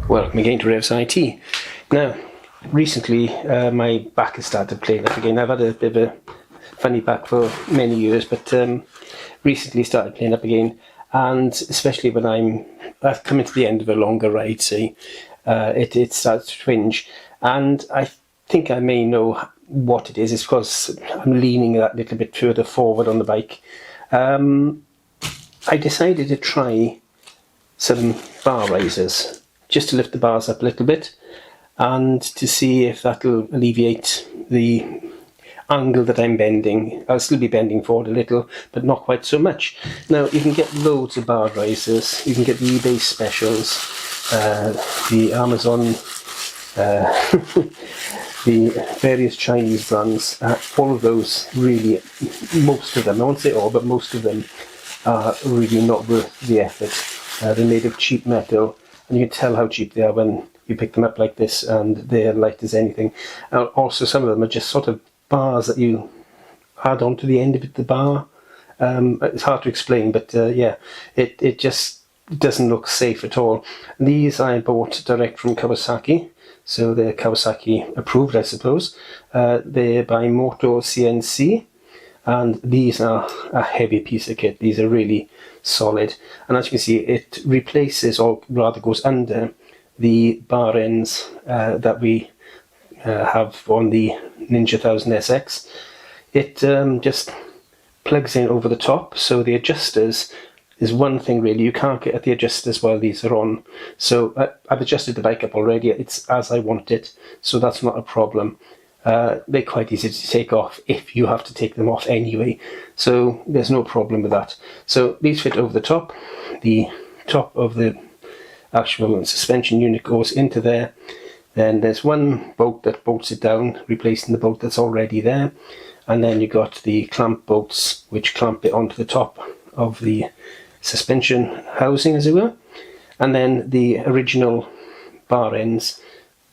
Welcome again to RevsIT. Now, recently my back has started playing up again. I've had a bit of a funny back for many years, but recently started playing up again, and especially when I've come into the end of a longer ride, say, it starts to twinge, and I think I may know what it is. It's because I'm leaning that little bit further forward on the bike. I decided to try some bar risers, just to lift the bars up a little bit and to see if that'll alleviate the angle that I'm bending. I'll still be bending forward a little, but not quite so much. Now, you can get loads of bar risers. You can get the eBay specials, the Amazon, the various Chinese brands. All of those really, most of them, I won't say all, but most of them are really not worth the effort. They're made of cheap metal, and you can tell how cheap they are when you pick them up like this, and they're light as anything. Also, some of them are just sort of bars that you add on to the end of the bar. It's hard to explain, but yeah, it just doesn't look safe at all. These I bought direct from Kawasaki, so they're Kawasaki approved, I suppose. They're by Moto CNC, and these are a heavy piece of kit. These are really solid, and as you can see, it replaces, or rather goes under, the bar ends that we have on the Ninja 1000 SX. It just plugs in over the top, so the adjusters is one thing really. You can't get at the adjusters while these are on, so I've adjusted the bike up already. It's as I want it, so that's not a problem. They're quite easy to take off if you have to take them off anyway, so there's no problem with that. So these fit over the top. The top of the actual suspension unit goes into there. Then there's one bolt that bolts it down, replacing the bolt that's already there, and then you got the clamp bolts which clamp it onto the top of the suspension housing, as it were, and then the original bar ends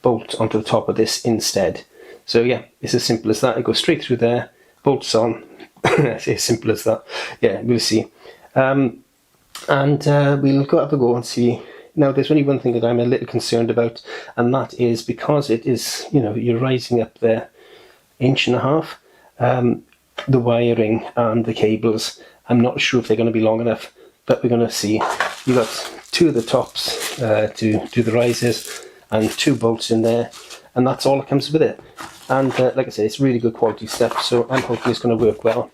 bolt onto the top of this instead. So yeah, it's as simple as that. It goes straight through there, bolts on. It's as simple as that. Yeah, we'll see. And we'll go have a go and see. Now, there's only one thing that I'm a little concerned about, and that is because it is, you know, you're rising up there 1.5 inches, the wiring and the cables, I'm not sure if they're going to be long enough, but we're going to see. You've got two of the tops to do the risers, and 2 bolts in there, and that's all that comes with it. And like I say, it's really good quality stuff, so I'm hoping it's going to work well.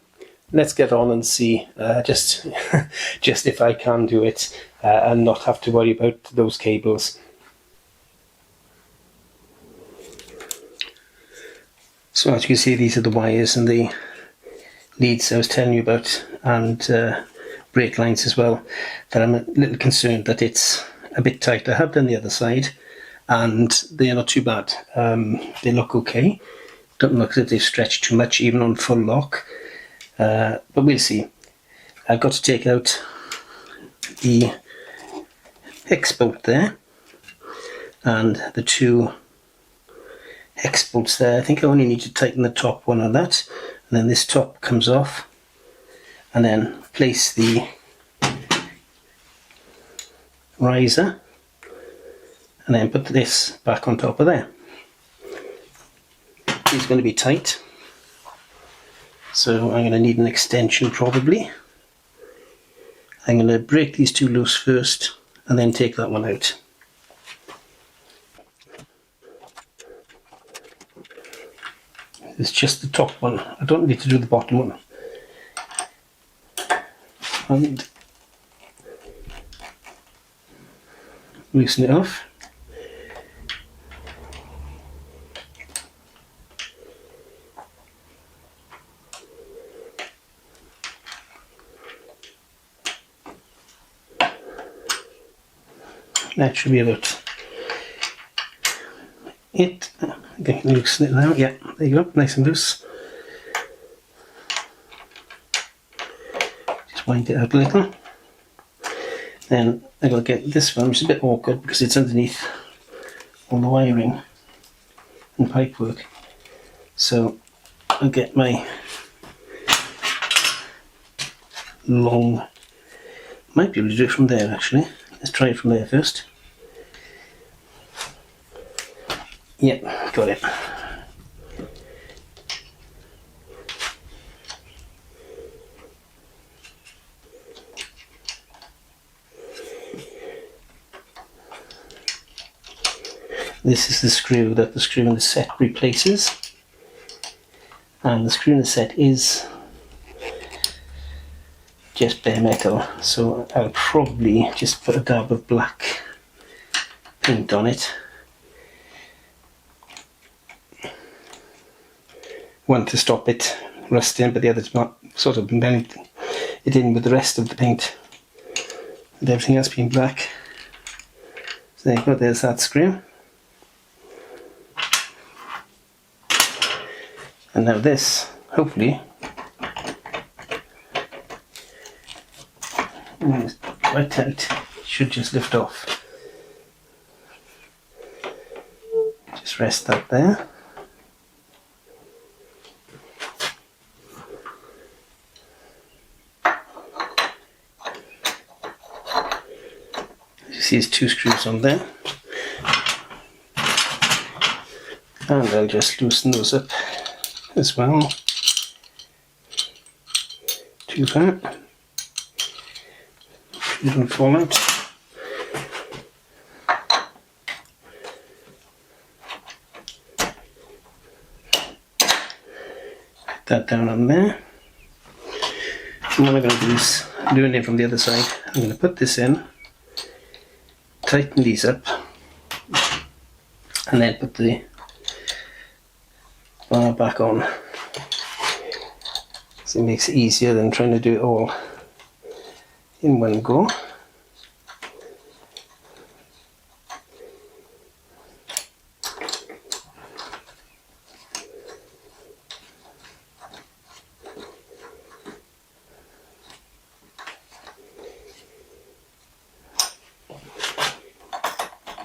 Let's get on and see just if I can do it and not have to worry about those cables. So as you can see, these are the wires and the leads I was telling you about, and brake lines as well, that I'm a little concerned that it's a bit tight. I have done the other side, and they're not too bad. They look okay. Don't look as if they've stretched too much, even on full lock. But we'll see. I've got to take out the hex bolt there, and the 2 hex bolts there. I think I only need to tighten the top one on that, and then this top comes off, and then place the riser, and then put this back on top of there. It's going to be tight, so I'm going to need an extension probably. I'm going to break these 2 loose first, and then take that one out. It's just the top one. I don't need to do the bottom one. And loosen it off. That should be about it. Okay, loosen it now. Yeah, there you go, nice and loose. Just wind it out a little. Then I've got to get this one, which is a bit awkward because it's underneath all the wiring and pipework. So I'll get my long, might be able to do it from there actually. Let's try it from there first. Yep, got it. This is the screw that the screw in the set replaces, and the screw in the set is just bare metal, so I'll probably just put a dab of black paint on it. One to stop it rusting, but the other to sort of blend it in with the rest of the paint, and everything else being black. So there you go, there's that screw. And now this, hopefully, is quite tight, should just lift off. Just rest that there. As you see, there's 2 screws on there. And I'll just loosen those up as well. Too far. Shouldn't fall out. Put that down on there. And what I'm going to do is, doing it from the other side, I'm going to put this in, tighten these up, and then put the bar back on. So it makes it easier than trying to do it all in one go.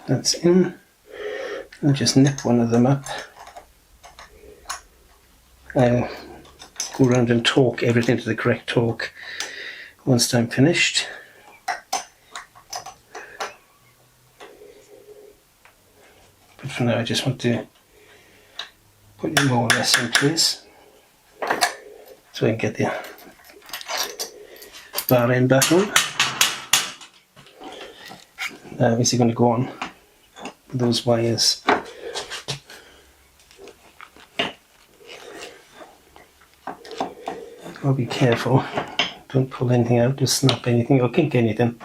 That's in. I'll just nip one of them up. I'll go around and torque everything to the correct torque once I'm finished. But for now I just want to put it more or less in place so I can get the bar end back on. Now is it going to go on with those wires? I'll be careful, don't pull anything out, just snap anything or kink anything.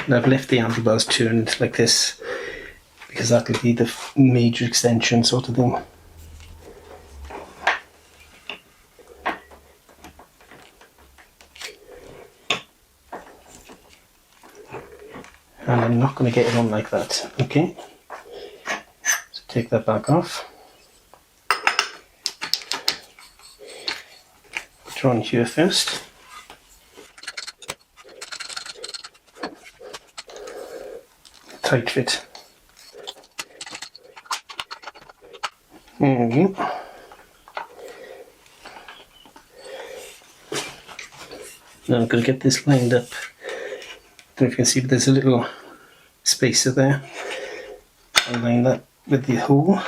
And I've left the handlebars turned like this because that will be the major extension sort of thing. And I'm not going to get it on like that, okay? So take that back off. Put it on here first. Tight fit. There we go. Now I'm going to get this lined up. I don't know if you can see, but there's a little spacer there. I'll line that with the hole.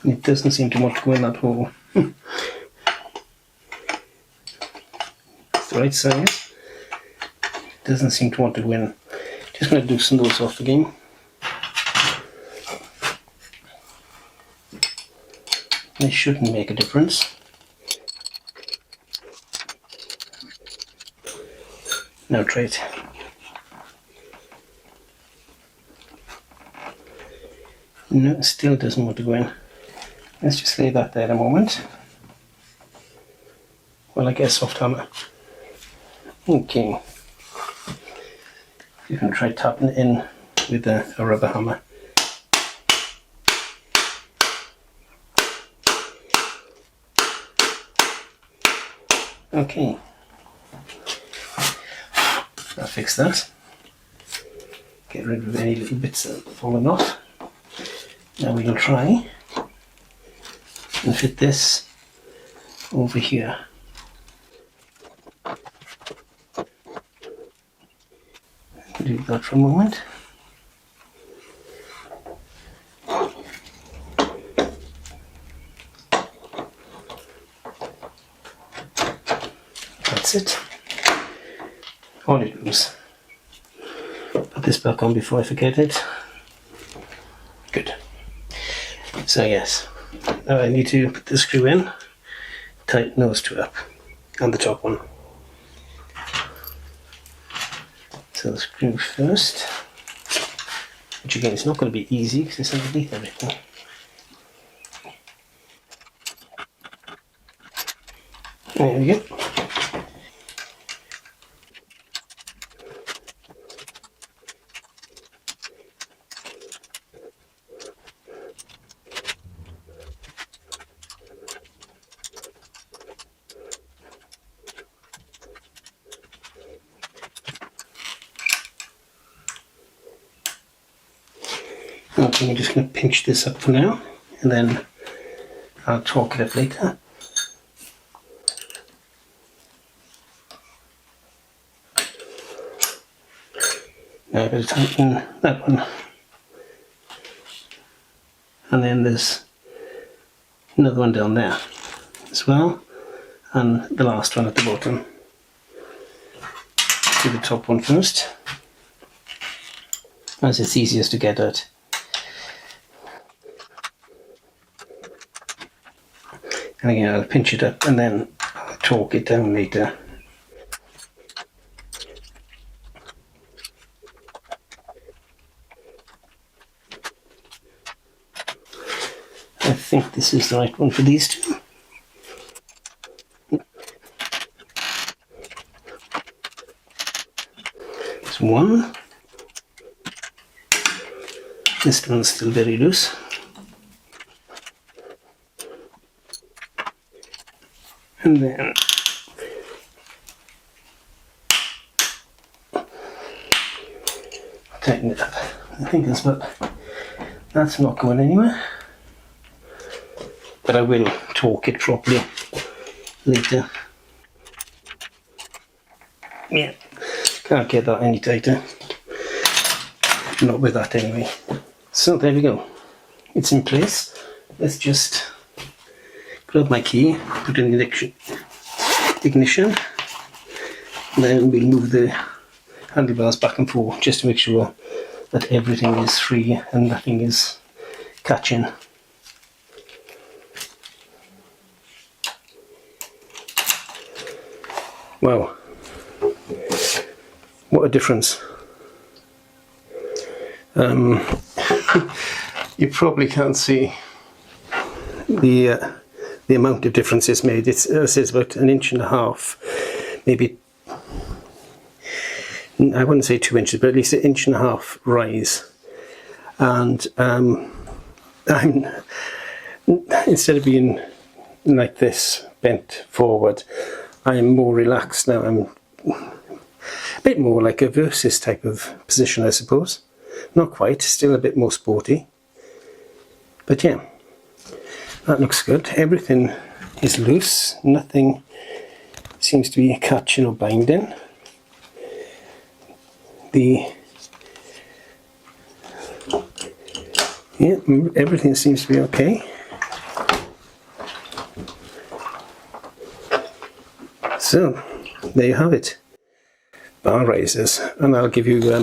It doesn't seem to want to go in that hole. It's the right size. It doesn't seem to want to go in. Just going to loosen those off again. This shouldn't make a difference. Now try it. No, it still doesn't want to go in. Let's just leave that there a moment. Well, I get a soft hammer. Okay. You can try tapping it in with a rubber hammer. Okay, I'll fix that. Get rid of any little bits that have fallen off. Now we'll try and fit this over here. Do that for a moment. That's it. On it goes. Put this back on before I forget it. Good. So yes, now I need to put the screw in, tighten those two up, and the top one. So the screw first, which again is not going to be easy because it's underneath everything. There we go. Okay, I'm just going to pinch this up for now, and then I'll torque it up later. Now I better tighten that one. And then there's another one down there as well, and the last one at the bottom. Do the top one first, as it's easiest to get at. And again, I'll pinch it up and then I'll torque it down later. I think this is the right one for these two. There's one. This one's still very loose. And then tighten it up. I think that's not going anywhere. But I will torque it properly later. Yeah, can't get that any tighter. Not with that anyway. So there we go. It's in place. Let's just grab my key, put in the ignition, and then we'll move the handlebars back and forth just to make sure that everything is free and nothing is catching. Wow, what a difference. You probably can't see the amount of difference it's made. It's about 1.5 inches, maybe, I wouldn't say 2 inches, but at least 1.5 inches rise. And I'm, instead of being like this, bent forward, I'm more relaxed now. I'm a bit more like a versus type of position, I suppose. Not quite, still a bit more sporty. But yeah, that looks good. Everything is loose, nothing seems to be catching or binding. Everything seems to be okay. So there you have it, bar raisers, and I'll give you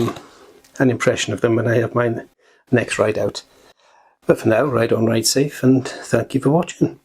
an impression of them when I have my next ride out. But for now, ride on, ride safe, and thank you for watching.